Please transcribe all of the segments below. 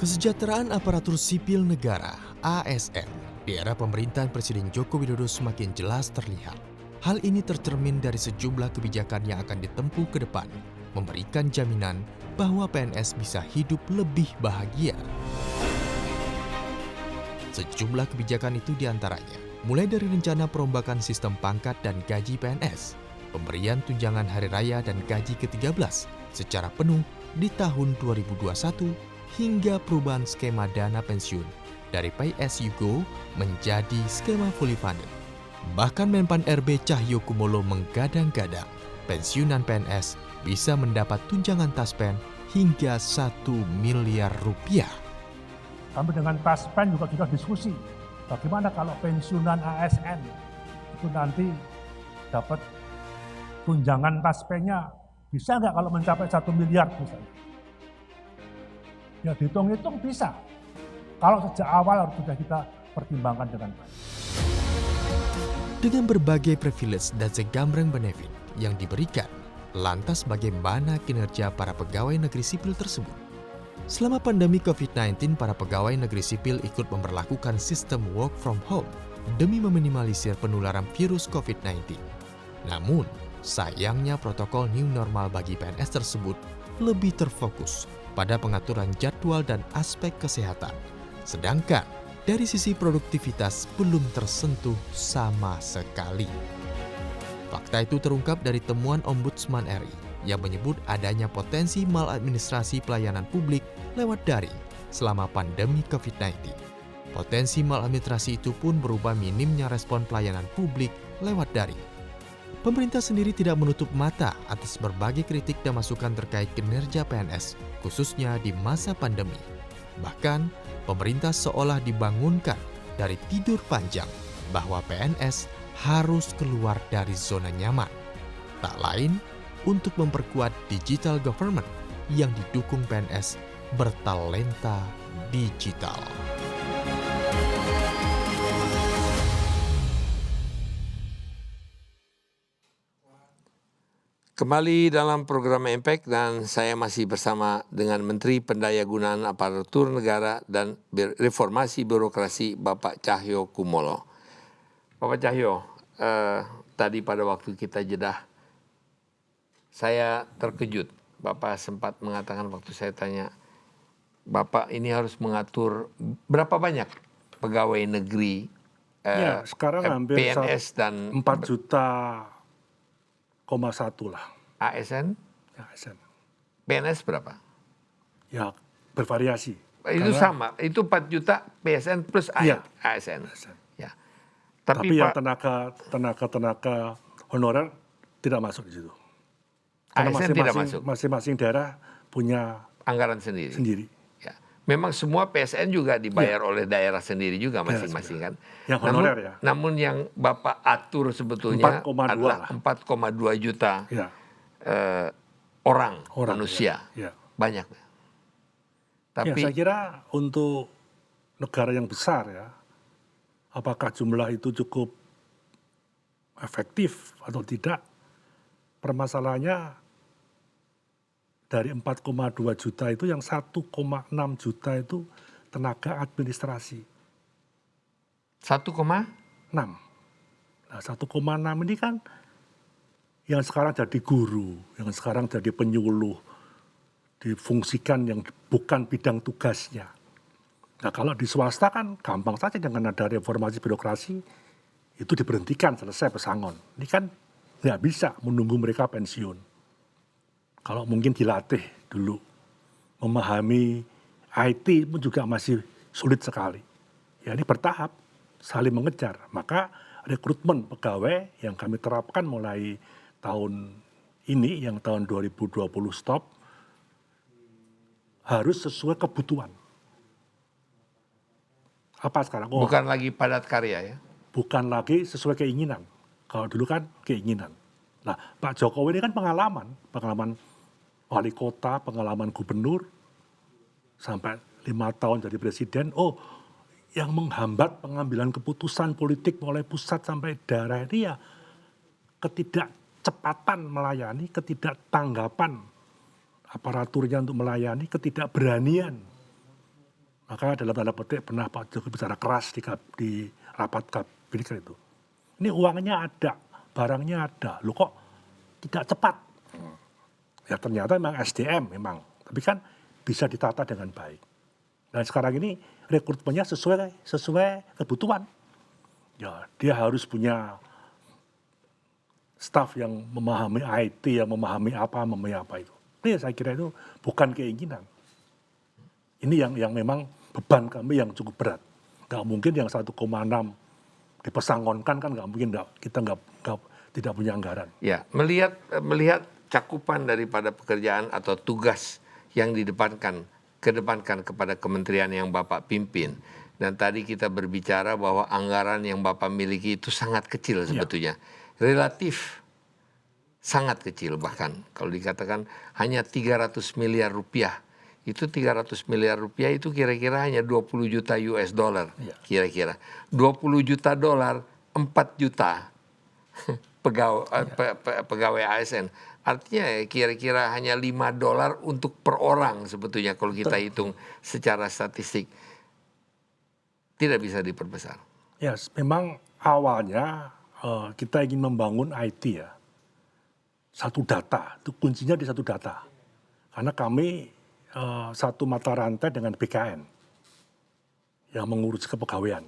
Kesejahteraan aparatur sipil negara (ASN) di era pemerintahan Presiden Joko Widodo semakin jelas terlihat. Hal ini tercermin dari sejumlah kebijakan yang akan ditempuh ke depan, memberikan jaminan bahwa PNS bisa hidup lebih bahagia. Sejumlah kebijakan itu diantaranya, mulai dari rencana perombakan sistem pangkat dan gaji PNS, pemberian tunjangan hari raya dan gaji ke-13 secara penuh di tahun 2021, hingga perubahan skema dana pensiun dari Pay As You Go menjadi skema fully funded. Bahkan Menpan RB Cahyokumolo menggadang-gadang pensiunan PNS bisa mendapat tunjangan taspen hingga 1 miliar rupiah. Kami dengan Taspen juga sudah diskusi, bagaimana kalau pensiunan ASN itu nanti dapat tunjangan Taspennya, bisa nggak kalau mencapai 1 miliar misalnya. Ya dihitung-hitung bisa, kalau sejak awal harus sudah kita pertimbangkan dengan baik. Dengan berbagai privilege dan segambreng benefit yang diberikan, lantas bagaimana kinerja para pegawai negeri sipil tersebut? Selama pandemi COVID-19, para pegawai negeri sipil ikut memberlakukan sistem work from home demi meminimalisir penularan virus COVID-19. Namun, sayangnya protokol new normal bagi PNS tersebut lebih terfokus pada pengaturan jadwal dan aspek kesehatan. Sedangkan dari sisi produktivitas belum tersentuh sama sekali. Fakta itu terungkap dari temuan Ombudsman RI yang menyebut adanya potensi maladministrasi pelayanan publik lewat daring selama pandemi COVID-19. Potensi maladministrasi itu pun berupa minimnya respon pelayanan publik lewat daring. Pemerintah sendiri tidak menutup mata atas berbagai kritik dan masukan terkait kinerja PNS, khususnya di masa pandemi. Bahkan, pemerintah seolah dibangunkan dari tidur panjang bahwa PNS harus keluar dari zona nyaman. Tak lain, untuk memperkuat digital government yang didukung PNS bertalenta digital. Kembali dalam program Impact dan saya masih bersama dengan Menteri Pendayagunaan Aparatur Negara dan Reformasi Birokrasi Bapak Cahyokumolo. Bapak Cahyo, tadi pada waktu kita jeda, saya terkejut. Bapak sempat mengatakan waktu saya tanya, Bapak ini harus mengatur berapa banyak pegawai negeri Ya, sekarang hampir PNS dan 4,1 juta lah. ASN? Ya, ASN. PNS berapa? Ya, bervariasi. Itu sama, itu 4 juta PSN plus Iya. ASN. ASN. Ya. Tapi yang Pak, tenaga honorer tidak masuk di situ. Karena ASN tidak masuk. masing-masing daerah punya Anggaran sendiri. Ya. Memang semua PSN juga dibayar oleh daerah sendiri juga masing-masing kan. Yang honorer ya. Namun yang Bapak atur sebetulnya 4,2 adalah lah. 4,2 juta Ya. orang Ya. manusia. Ya. Banyak. Tapi Ya, saya kira untuk negara yang besar ya, apakah jumlah itu cukup efektif atau tidak, permasalahannya dari 4,2 juta itu yang 1,6 juta itu tenaga administrasi. 1,6. Nah 1,6 ini kan yang sekarang jadi guru, yang sekarang jadi penyuluh, difungsikan yang bukan bidang tugasnya. Nah kalau di swasta kan gampang saja dengan ada reformasi birokrasi, itu diberhentikan, selesai pesangon. Ini kan nggak bisa menunggu mereka pensiun. Kalau mungkin dilatih dulu, memahami IT pun juga masih sulit sekali. Ya ini bertahap, saling mengejar. Maka rekrutmen pegawai yang kami terapkan mulai tahun ini, yang tahun 2020 stop, harus sesuai kebutuhan. Apa sekarang? Bukan lagi padat karya ya? Bukan lagi sesuai keinginan. Kalau dulu kan keinginan. Nah, Pak Jokowi ini kan pengalaman wali kota, pengalaman gubernur, sampai 5 tahun jadi presiden. Oh, yang menghambat pengambilan keputusan politik mulai pusat sampai daerah ini ya ketidakcepatan melayani, ketidaktanggapan aparaturnya untuk melayani, ketidakberanian Maka dalam tanda petik pernah Pak Jokowi bicara keras di rapat kabinet itu. Ini uangnya ada, barangnya ada, lo kok tidak cepat? Ya ternyata memang SDM memang, tapi kan bisa ditata dengan baik. Dan sekarang ini rekrutmennya sesuai kebutuhan. Ya dia harus punya staf yang memahami IT, yang memahami apa itu. Ini saya kira itu bukan keinginan. Ini yang memang beban kami yang cukup berat. Nggak mungkin yang 1,6 dipesangonkan kan nggak mungkin, kita tidak punya anggaran. Ya, melihat cakupan daripada pekerjaan atau tugas yang kedepankan kepada kementerian yang Bapak pimpin. Dan tadi kita berbicara bahwa anggaran yang Bapak miliki itu sangat kecil sebetulnya. Relatif sangat kecil, bahkan kalau dikatakan hanya 300 miliar rupiah. Itu 300 miliar rupiah itu kira-kira hanya 20 juta US dollar, kira-kira. 20 juta dolar, 4 juta pegawai ASN. Artinya kira-kira hanya 5 dolar untuk per orang sebetulnya kalau kita hitung secara statistik. Tidak bisa diperbesar. Ya, memang awalnya kita ingin membangun IT ya. Satu data, itu kuncinya di satu data. Karena kami satu mata rantai dengan BKN yang mengurusi kepegawaian.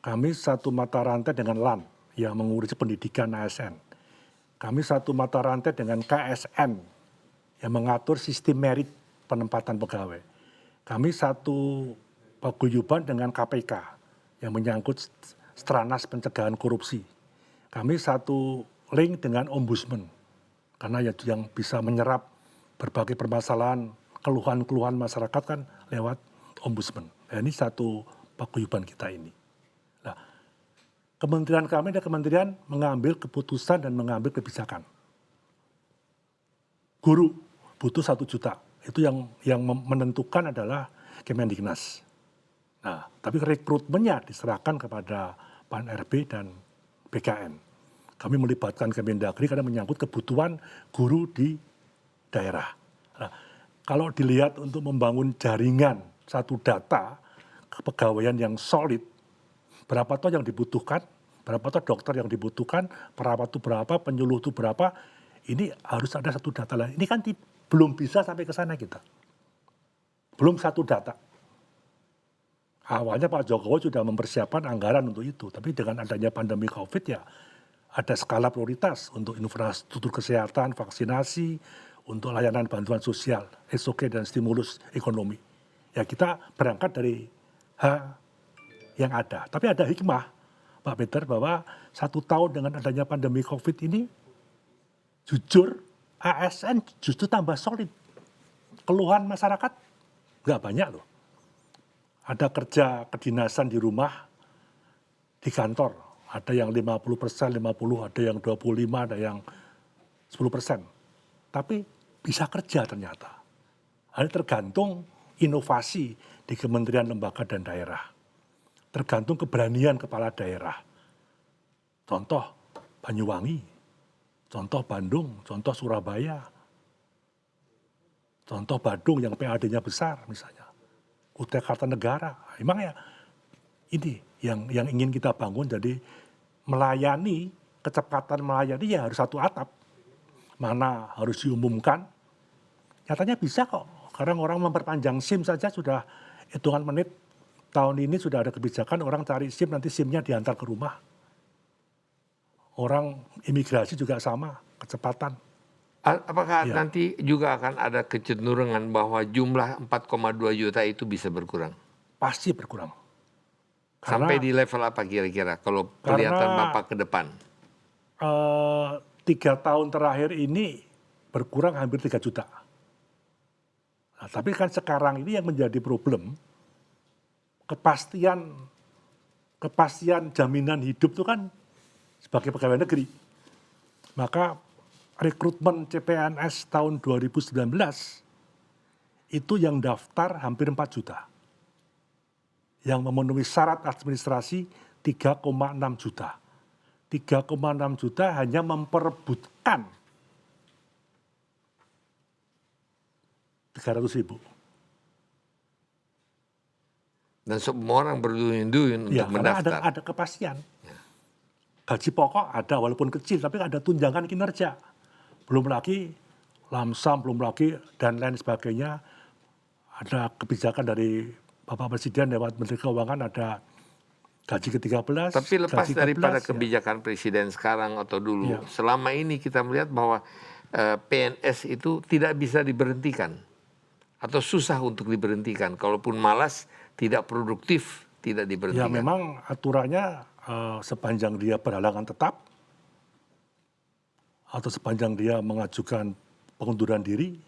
Kami satu mata rantai dengan LAN yang mengurusi pendidikan ASN. Kami satu mata rantai dengan KSN yang mengatur sistem merit penempatan pegawai. Kami satu paguyuban dengan KPK yang menyangkut Stranas Pencegahan Korupsi. Kami satu link dengan Ombudsman karena yang bisa menyerap berbagai permasalahan keluhan-keluhan masyarakat kan lewat Ombudsman. Nah, ini satu paguyuban kita ini. Nah, kementerian kami adalah kementerian mengambil keputusan dan mengambil kebijakan. Guru butuh 1 juta. Itu yang menentukan adalah Kemendiknas. Nah, tapi rekrutmennya diserahkan kepada Pan RB dan BKN. Kami melibatkan Kemendagri karena menyangkut kebutuhan guru di daerah. Nah, kalau dilihat untuk membangun jaringan satu data kepegawaian yang solid, berapa toh yang dibutuhkan, berapa toh dokter yang dibutuhkan, perawat itu berapa, penyuluh itu berapa, ini harus ada satu data lain. Ini kan belum bisa sampai ke sana kita. Belum satu data. Awalnya Pak Jokowi sudah mempersiapkan anggaran untuk itu, tapi dengan adanya pandemi COVID ya ada skala prioritas untuk infrastruktur kesehatan, vaksinasi, untuk layanan bantuan sosial, SOK dan stimulus ekonomi. Ya kita berangkat dari yang ada. Tapi ada hikmah, Pak Peter, bahwa 1 tahun dengan adanya pandemi COVID ini, jujur ASN justru tambah solid. Keluhan masyarakat nggak banyak loh. Ada kerja kedinasan di rumah, di kantor. Ada yang 50%, 50%, ada yang 25%, ada yang 10%. Tapi bisa kerja ternyata. Hanya tergantung inovasi di kementerian, lembaga, dan daerah. Tergantung keberanian kepala daerah. Contoh Banyuwangi, contoh Bandung, contoh Surabaya, contoh Badung yang PAD-nya besar misalnya. Kutai Kartanegara. Memang ya ini yang ingin kita bangun, jadi melayani, kecepatan melayani ya harus satu atap. Mana harus diumumkan, nyatanya bisa kok. Sekarang orang memperpanjang SIM saja sudah hitungan menit. Tahun ini sudah ada kebijakan orang cari SIM, nanti SIM-nya diantar ke rumah. Orang imigrasi juga sama, kecepatan. Apakah nanti juga akan ada kecenderungan bahwa jumlah 4,2 juta itu bisa berkurang? Pasti berkurang. Sampai di level apa kira-kira kalau kelihatan Bapak ke depan? 3 tahun terakhir ini berkurang hampir 3 juta. Nah, tapi kan sekarang ini yang menjadi problem, kepastian jaminan hidup itu kan sebagai pegawai negeri. Maka rekrutmen CPNS tahun 2019 itu yang daftar hampir 4 juta. Yang memenuhi syarat administrasi 3,6 juta. 3,6 juta hanya memperebutkan 300.000. Dan semua orang berduyun-duyun Ya, untuk karena mendaftar. ada kepastian. Gaji pokok ada walaupun kecil, tapi ada tunjangan kinerja. Belum lagi lamsam, belum lagi dan lain sebagainya. Ada kebijakan dari Bapak Presiden lewat Menteri Keuangan, ada gaji ke-13, Tapi lepas gaji daripada 14, ya. kebijakan presiden sekarang atau dulu, Ya. selama ini kita melihat bahwa PNS itu tidak bisa diberhentikan atau susah untuk diberhentikan. Kalaupun malas, tidak produktif, tidak Ya diberhentikan. memang aturannya sepanjang dia berhalangan tetap atau sepanjang dia mengajukan pengunduran diri,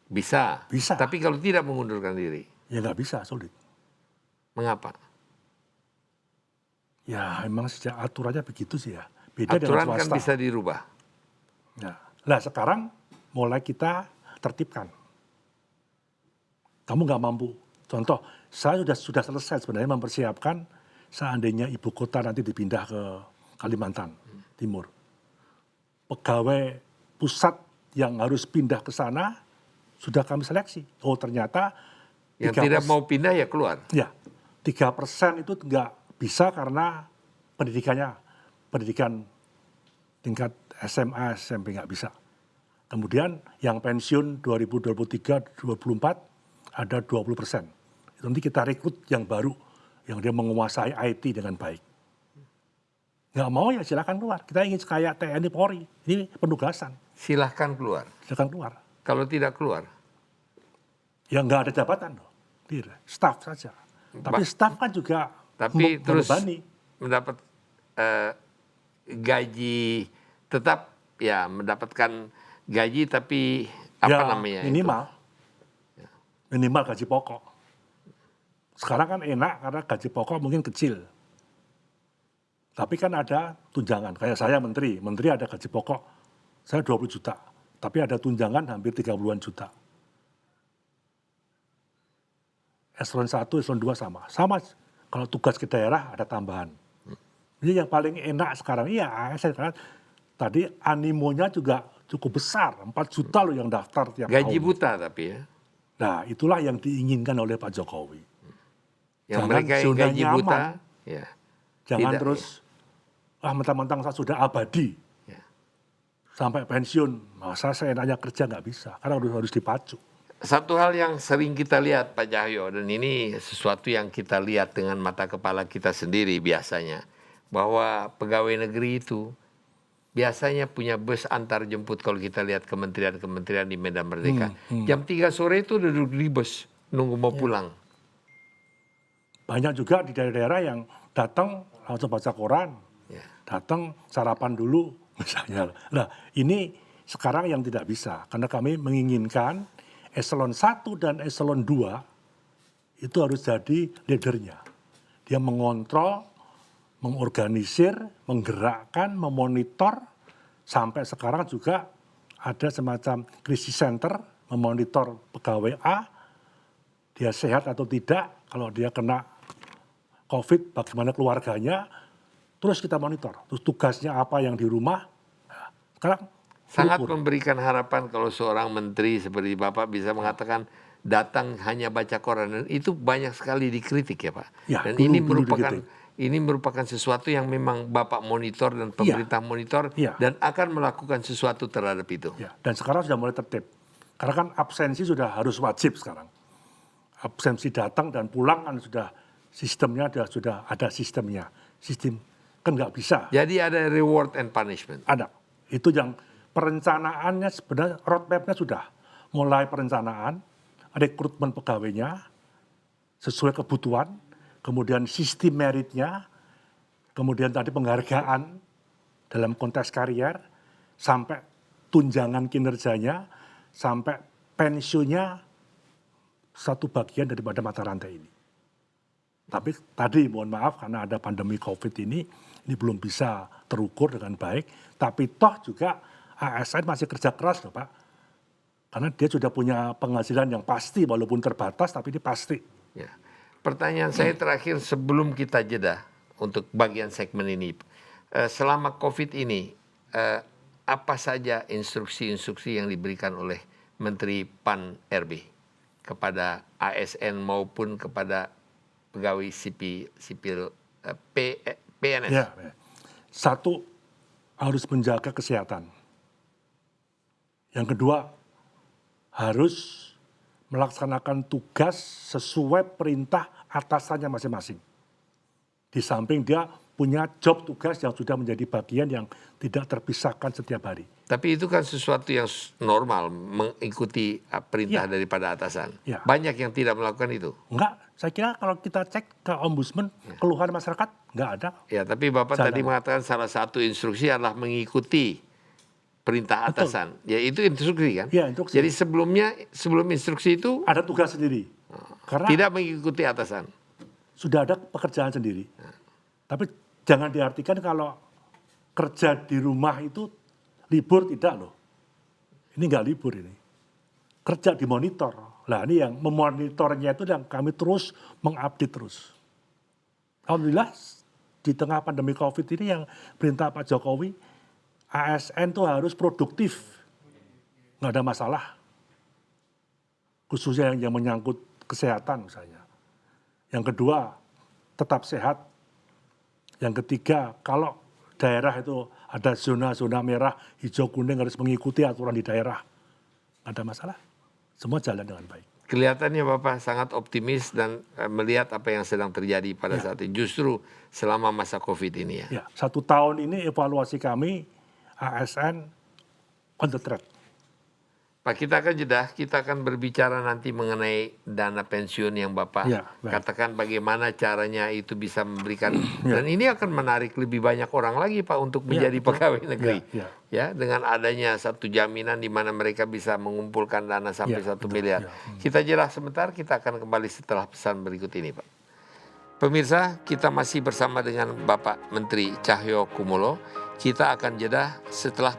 Bisa. Bisa. Tapi kalau tidak mengundurkan diri, ya nggak bisa, sulit. mengapa? Ya emang sejak aturannya begitu sih ya. Beda Aturan dengan kan swasta. bisa dirubah. Nah sekarang mulai kita tertibkan. Kamu nggak mampu. Contoh, saya sudah selesai sebenarnya mempersiapkan seandainya ibu kota nanti dipindah ke Kalimantan Timur. Pegawai pusat yang harus pindah ke sana sudah kami seleksi. Oh ternyata Yang tidak mau pindah ya keluar. ya 3% itu nggak bisa karena pendidikan tingkat SMA, SMP nggak bisa. Kemudian yang pensiun 2023-2024 ada 20%. Itu nanti kita rekrut yang baru, yang dia menguasai IT dengan baik. Nggak mau ya silakan keluar. Kita ingin kayak TNI Polri, ini penugasan, Silahkan keluar. silakan keluar. Kalau tidak keluar, Ya nggak ada jabatan loh, staff saja. Tapi staff kan juga tapi terus membebani. mendapat gaji tetap, ya mendapatkan gaji tapi apa Ya, namanya minimal. itu? Minimal gaji pokok. Sekarang kan enak karena gaji pokok mungkin kecil. Tapi kan ada tunjangan. Kayak saya menteri ada gaji pokok. Saya 20 juta. Tapi ada tunjangan hampir 30-an juta. Eselon 1, eselon 2 sama. Sama kalau tugas ke daerah ada tambahan. Ini yang paling enak sekarang. Iya, ASN karena tadi animonya juga cukup besar. 4 juta loh yang daftar tiap tahun. Gaji buta tapi ya. Nah, itulah yang diinginkan oleh Pak Jokowi. Yang Jangan mereka yang zona gaji nyaman. buta, ya. Jangan Tidak, terus, mentang-mentang saya sudah abadi. Ya. Sampai pensiun, masa saya enaknya kerja nggak bisa. Karena harus dipacu. Satu hal yang sering kita lihat Pak Cahyo, dan ini sesuatu yang kita lihat dengan mata kepala kita sendiri biasanya, bahwa pegawai negeri itu biasanya punya bus antar jemput kalau kita lihat kementerian-kementerian di Medan Merdeka. Jam 3 sore itu udah duduk di bus, nunggu mau pulang. Banyak juga di daerah-daerah yang datang langsung baca koran. Ya. Datang sarapan dulu misalnya. Nah ini sekarang yang tidak bisa. Karena kami menginginkan eselon 1 dan eselon 2 itu harus jadi leadernya. Dia mengontrol, mengorganisir, menggerakkan, memonitor. Sampai sekarang juga ada semacam krisis center memonitor pegawai A. Dia sehat atau tidak, kalau dia kena COVID bagaimana keluarganya. Terus kita monitor. Terus tugasnya apa yang di rumah. Nah, sekarang Sangat terukur. memberikan harapan kalau seorang menteri seperti Bapak bisa mengatakan datang hanya baca koran, dan itu banyak sekali dikritik ya Pak. Ya, Dan dulu dikritik. ini merupakan sesuatu yang memang Bapak monitor dan pemerintah monitor, Iya. dan akan melakukan sesuatu terhadap itu. Ya, dan sekarang sudah mulai tertib. Karena kan absensi sudah harus wajib sekarang. Absensi datang dan pulang kan sudah sistemnya sudah ada sistemnya. Sistem kan nggak bisa. Jadi ada reward and punishment. Ada. Itu yang perencanaannya sebenarnya roadmap-nya sudah. Mulai perencanaan, rekrutmen pegawainya sesuai kebutuhan, kemudian sistem meritnya, kemudian tadi penghargaan dalam konteks karier, sampai tunjangan kinerjanya, sampai pensiunnya satu bagian daripada mata rantai ini. Tapi tadi mohon maaf karena ada pandemi COVID ini belum bisa terukur dengan baik. Tapi toh juga ASN masih kerja keras loh Pak. Karena dia sudah punya penghasilan yang pasti walaupun terbatas tapi ini pasti. Ya. Pertanyaan saya terakhir sebelum kita jeda untuk bagian segmen ini. Selama COVID ini, apa saja instruksi-instruksi yang diberikan oleh Menteri PAN RB kepada ASN maupun kepada pegawai sipil PNS? Ya, ya. Satu, harus menjaga kesehatan. Yang kedua, harus melaksanakan tugas sesuai perintah atasannya masing-masing. Di samping dia punya job tugas yang sudah menjadi bagian yang tidak terpisahkan setiap hari. Tapi itu kan sesuatu yang normal, mengikuti perintah Ya. daripada atasan. Ya. Banyak yang tidak melakukan itu. Enggak, saya kira kalau kita cek ke ombudsman, keluhan masyarakat enggak ada. Ya, tapi Bapak Jalan. tadi mengatakan salah satu instruksi adalah mengikuti perintah Betul. atasan. Ya, itu instruksi kan? Ya, instruksi. Jadi sebelum instruksi itu Ada tugas sendiri. Karena tidak mengikuti atasan. sudah ada pekerjaan sendiri. Tapi jangan diartikan kalau kerja di rumah itu libur, tidak loh. Ini enggak libur ini. Kerja dimonitor. Nah ini yang memonitornya itu yang kami terus mengupdate terus. Alhamdulillah di tengah pandemi COVID ini yang perintah Pak Jokowi, ASN tuh harus produktif. Nggak ada masalah. Khususnya yang menyangkut kesehatan misalnya. Yang kedua, tetap sehat. Yang ketiga, kalau daerah itu ada zona-zona merah, hijau, kuning harus mengikuti aturan di daerah. Nggak ada masalah. Semua jalan dengan baik. Kelihatannya Bapak sangat optimis dan melihat apa yang sedang terjadi pada saat ini. Justru selama masa COVID ini ya. Ya, 1 tahun ini evaluasi kami ASN on the track. Pak, kita akan jeda, kita akan berbicara nanti mengenai dana pensiun yang Bapak Ya, baik. katakan bagaimana caranya itu bisa memberikan. Dan ini akan menarik lebih banyak orang lagi Pak untuk menjadi betul. pegawai negeri. Ya, Ya, dengan adanya satu jaminan di mana mereka bisa mengumpulkan dana sampai Ya, 1 betul. miliar. Ya. Kita jeda sebentar, kita akan kembali setelah pesan berikut ini Pak. Pemirsa, kita masih bersama dengan Bapak Menteri Cahyo Kumolo. Kita akan jeda setelah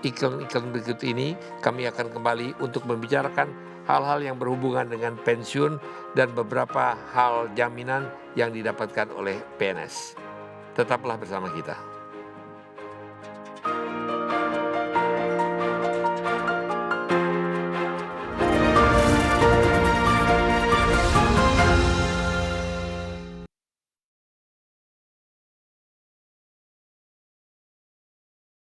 iklan berikut ini. Kami akan kembali untuk membicarakan hal-hal yang berhubungan dengan pensiun dan beberapa hal jaminan yang didapatkan oleh PNS. Tetaplah bersama kita.